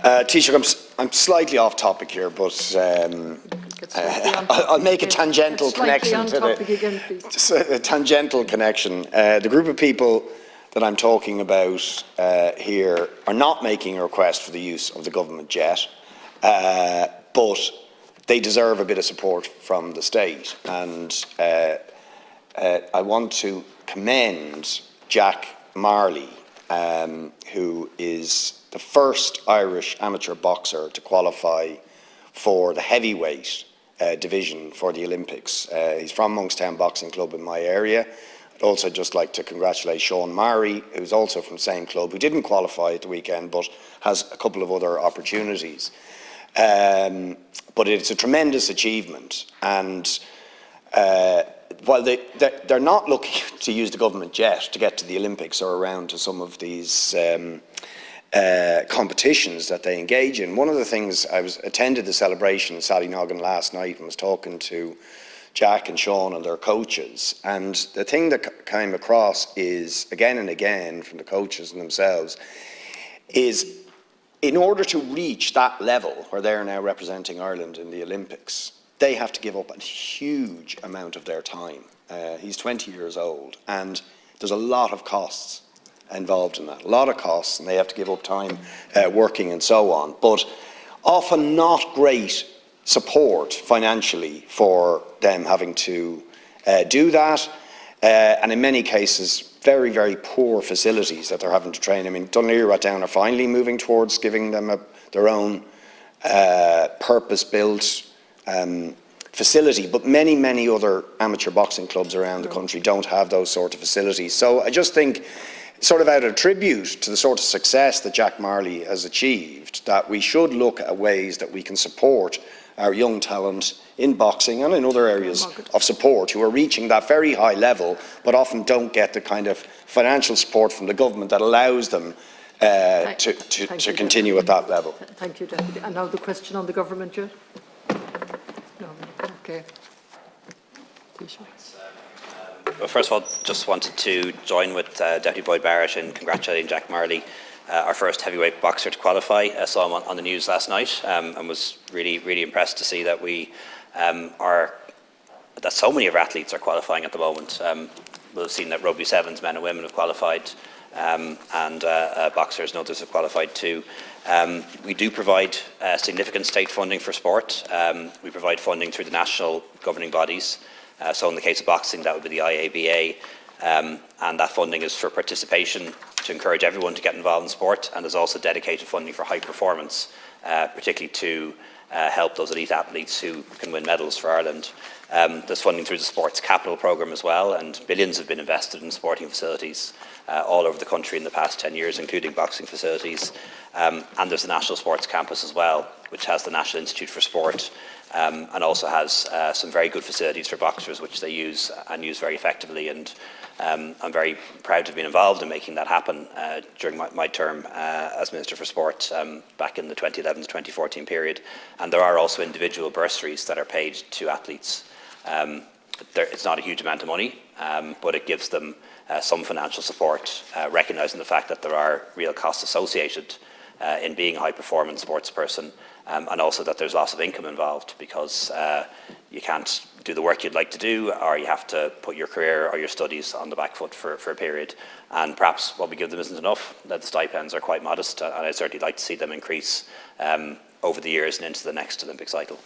Taoiseach, I'm slightly off topic here, but I'll make a tangential connection to the tangential connection. The group of people that I'm talking about here are not making a request for the use of the government jet, but they deserve a bit of support from the state. And I want to commend Jack Marley, who is the first Irish amateur boxer to qualify for the heavyweight division for the Olympics. He's from Monkstown Boxing Club in my area. I'd also just like to congratulate Sean Murray, who's also from the same club, who didn't qualify at the weekend but has a couple of other opportunities. But it's a tremendous achievement, and while they're not looking to use the government jet to get to the Olympics or around to some of these competitions that they engage in, one of the things I attended the celebration in Sallynoggin last night and was talking to Jack and Sean and their coaches, and the thing that came across is again and again from the coaches and themselves is, in order to reach that level where they're now representing Ireland in the Olympics, they have to give up a huge amount of their time. He's 20 years old, and there's a lot of costs involved in that, a lot of costs, and they have to give up time working and so on, but often not great support financially for them having to do that, and in many cases very, very poor facilities that they're having to train. I mean, Dunleary Down are finally moving towards giving them their own purpose-built facility, but many, many other amateur boxing clubs around the country don't have those sort of facilities. So I just think, sort of out of tribute to the sort of success that Jack Marley has achieved, that we should look at ways that we can support our young talent in boxing and in other areas of support who are reaching that very high level but often don't get the kind of financial support from the government that allows them to continue at that level. Thank you, Deputy. And now the question on the government jet? No, okay. Well, first of all, just wanted to join with Deputy Boyd Barrett in congratulating Jack Marley, our first heavyweight boxer to qualify. I saw him on the news last night and was really, really impressed to see that that so many of our athletes are qualifying at the moment. We'll have seen that rugby sevens, men and women, have qualified, and boxers and others have qualified too. We do provide significant state funding for sport. We provide funding through the national governing bodies. So in the case of boxing, that would be the IABA, and that funding is for participation, to encourage everyone to get involved in sport, and there's also dedicated funding for high performance, particularly to help those elite athletes who can win medals for Ireland. There's funding through the Sports Capital Programme as well, and billions have been invested in sporting facilities all over the country in the past 10 years, including boxing facilities. And there's the National Sports Campus as well, which has the National Institute for Sport, and also has some very good facilities for boxers, which they use and use very effectively. And I'm very proud to have been involved in making that happen during my term as Minister for Sport back in the 2011 to 2014 period. And there are also individual bursaries that are paid to athletes. It's not a huge amount of money, but it gives them some financial support, recognising the fact that there are real costs associated in being a high-performance sports person, and also that there's loss of income involved, because you can't do the work you'd like to do, or you have to put your career or your studies on the back foot for a period. And perhaps what we give them isn't enough, that the stipends are quite modest, and I'd certainly like to see them increase over the years and into the next Olympic cycle.